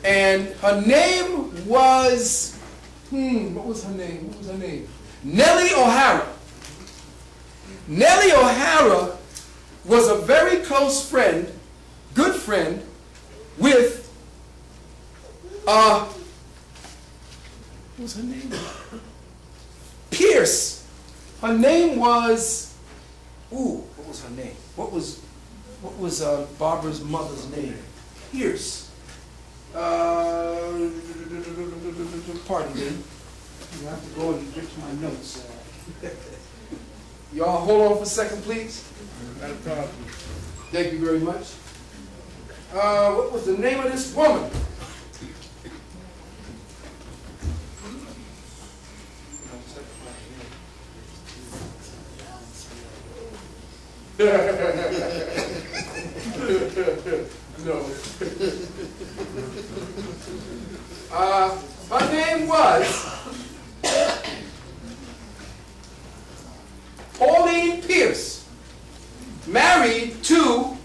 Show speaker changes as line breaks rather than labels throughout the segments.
And her name was, what was her name? What was her name? Nellie O'Hara. Nellie O'Hara was a very close friend, good friend, with, what was her name? Pierce. Her name was, what was her name? What was Barbara's mother's name? Pierce. Pardon me. You have to go and get to my notes. Y'all hold on for a second, please. Thank you very much. What was the name of this woman? No. Her name was Pauline Pierce, married to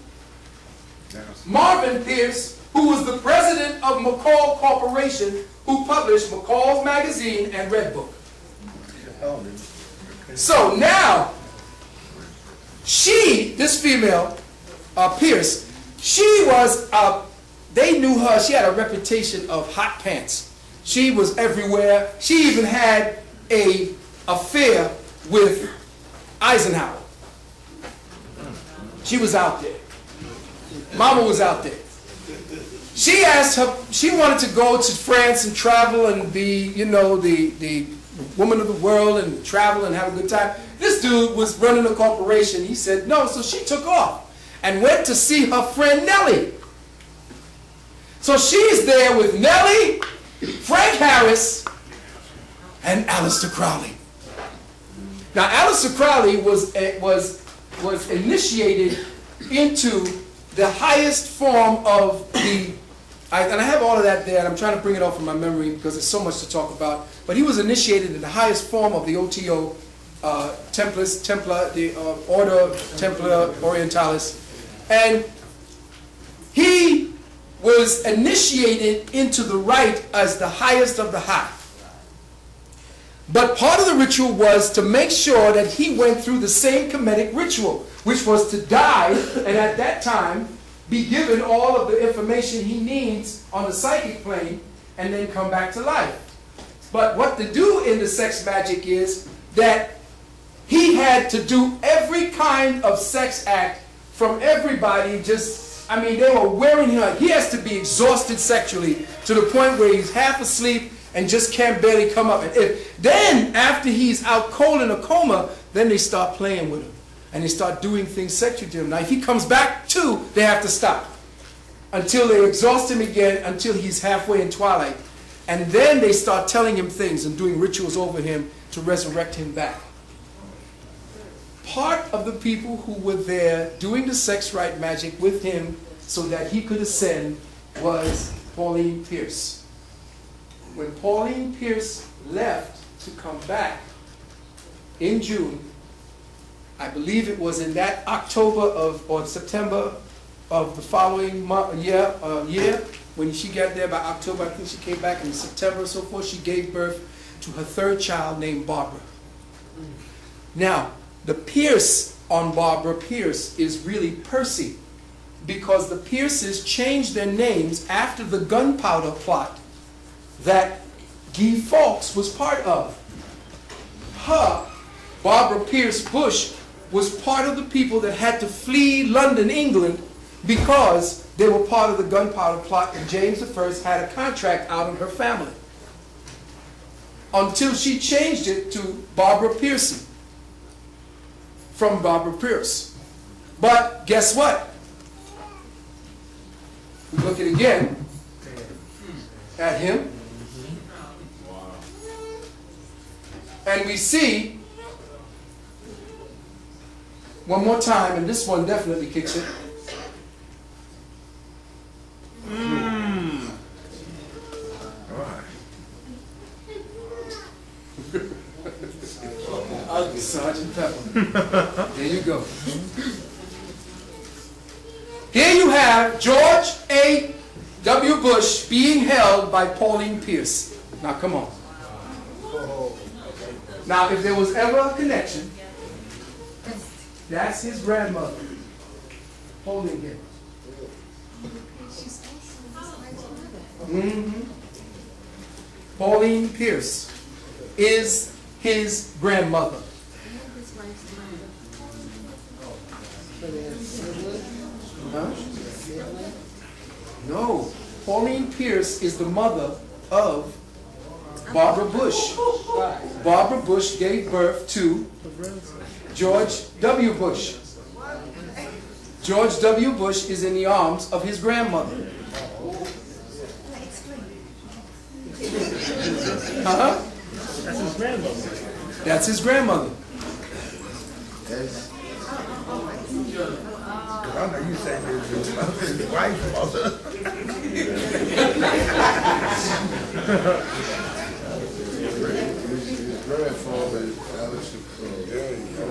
Marvin Pierce, who was the president of McCall Corporation, who published McCall's Magazine and Red Book. So now, this female, Pierce, she was, they knew her, she had a reputation of hot pants. She was everywhere. She even had an affair with Eisenhower. She was out there. Mama was out there. She asked her, she wanted to go to France and travel and be, you know, the woman of the world and travel and have a good time. This dude was running a corporation. He said no, so she took off and went to see her friend Nellie. So she's there with Nellie, Frank Harris, and Aleister Crowley. Now Aleister Crowley was initiated into the highest form of the, and I have all of that there, and I'm trying to bring it off from my memory because there's so much to talk about, but he was initiated in the highest form of the OTO, the Order Templar Orientalis, and he was initiated into the rite as the highest of the high. But part of the ritual was to make sure that he went through the same Kemetic ritual, which was to die and at that time be given all of the information he needs on the psychic plane and then come back to life. But what to do in the sex magic is that he had to do every kind of sex act from everybody. I mean, they were wearing him out. He has to be exhausted sexually to the point where he's half asleep and just can't barely come up. And then, after he's out cold in a coma, then they start playing with him. And they start doing things sexually to him. Now, if he comes back to, they have to stop. Until they exhaust him again, until he's halfway in twilight. And then they start telling him things and doing rituals over him to resurrect him back. Part of the people who were there doing the sex rite magic with him so that he could ascend was Pauline Pierce. When Pauline Pierce left to come back in June, I believe it was in that October or September of the following year, when she got there by October, I think she came back in September or so forth, she gave birth to her third child named Barbara. Now, the Pierce on Barbara Pierce is really Percy, because the Pierces changed their names after the gunpowder plot that Guy Fawkes was part of. Barbara Pierce Bush, was part of the people that had to flee London, England, because they were part of the gunpowder plot, and James I had a contract out on her family. Until she changed it to Barbara Piercy, from Barbara Pierce. But guess what? We look at again at him, and we see one more time, and this one definitely kicks it. Sergeant Pepper. There you go. Here you have George A. W. Bush being held by Pauline Pierce. Now, come on. Now, if there was ever a connection, that's his grandmother holding him. Pauline Pierce is his grandmother. Huh? No. Pauline Pierce is the mother of Barbara Bush. Barbara Bush gave birth to George W. Bush. George W. Bush is in the arms of his grandmother. Huh?
That's his grandmother.
That's his grandmother.
I know you saying his wife's mother.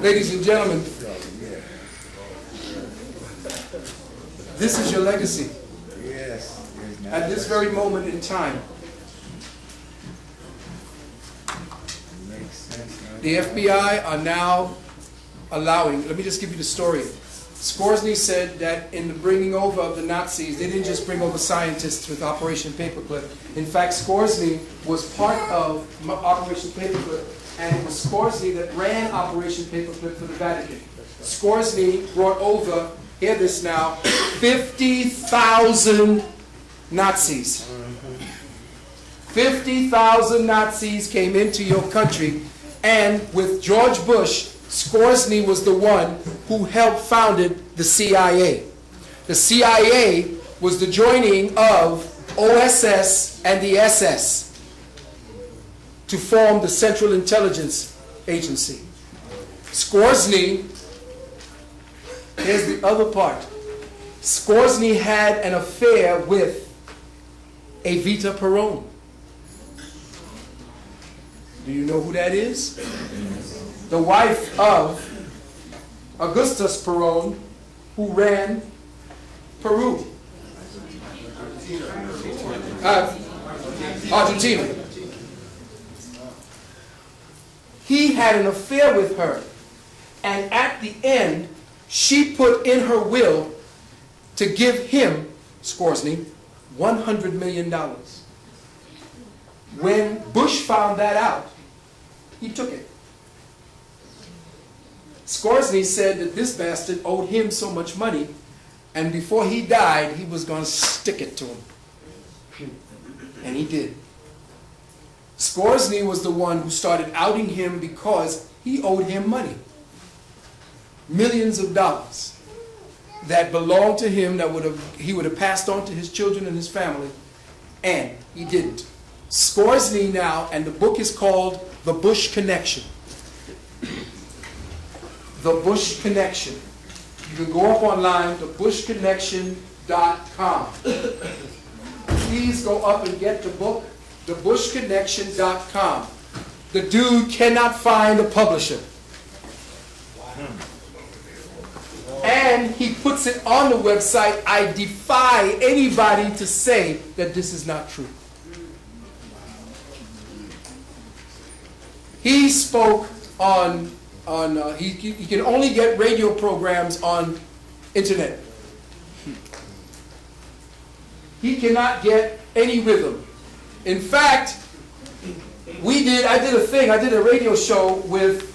Ladies and gentlemen, this is your legacy.
Yes.
At this very moment in time, the FBI are now allowing, let me just give you the story. Scoresny said that in the bringing over of the Nazis, they didn't just bring over scientists with Operation Paperclip. In fact, Scoresny was part of Operation Paperclip, and it was Scoresny that ran Operation Paperclip for the Vatican. Scoresny brought over, hear this now, 50,000 Nazis. 50,000 Nazis came into your country, and with George Bush, Scoresny was the one who helped founded the CIA. The CIA was the joining of OSS and the SS to form the Central Intelligence Agency. Scoresny, here's the other part. Scoresny had an affair with Evita Peron. Do you know who that is? The wife of Augustus Peron, who ran Peru. Argentina. He had an affair with her, and at the end, she put in her will to give him, Scoresny, $100 million. When Bush found that out, he took it. Scoresny said that this bastard owed him so much money, and before he died, he was going to stick it to him. And he did. Scoresny was the one who started outing him because he owed him money. Millions of dollars that belonged to him that he would have passed on to his children and his family, and he didn't. Scoresny now, and the book is called The Bush Connection. The Bush Connection. You can go up online, thebushconnection.com. Please go up and get the book, thebushconnection.com. The dude cannot find a publisher. And he puts it on the website. I defy anybody to say that this is not true. He spoke on he can only get radio programs on internet. He cannot get any rhythm. In fact, I did a radio show with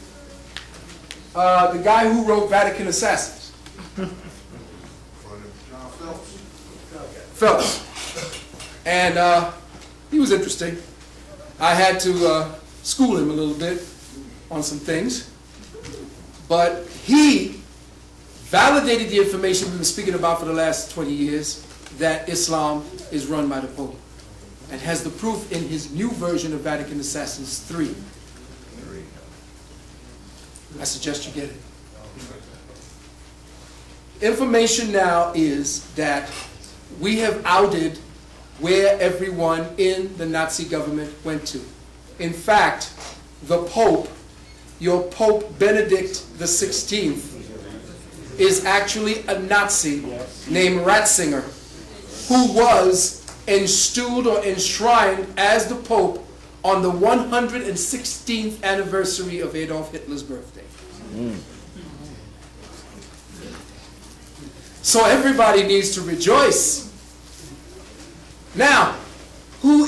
the guy who wrote Vatican Assassins. Phelps. And he was interesting. I had to school him a little bit on some things. But he validated the information we've been speaking about for the last 20 years, that Islam is run by the Pope, and has the proof in his new version of Vatican Assassins 3. I suggest you get it. Information now is that we have outed where everyone in the Nazi government went to. In fact, the Pope, your Pope Benedict XVI, is actually a Nazi named Ratzinger, who was installed or enshrined as the Pope on the 116th anniversary of Adolf Hitler's birthday. So everybody needs to rejoice. Now, who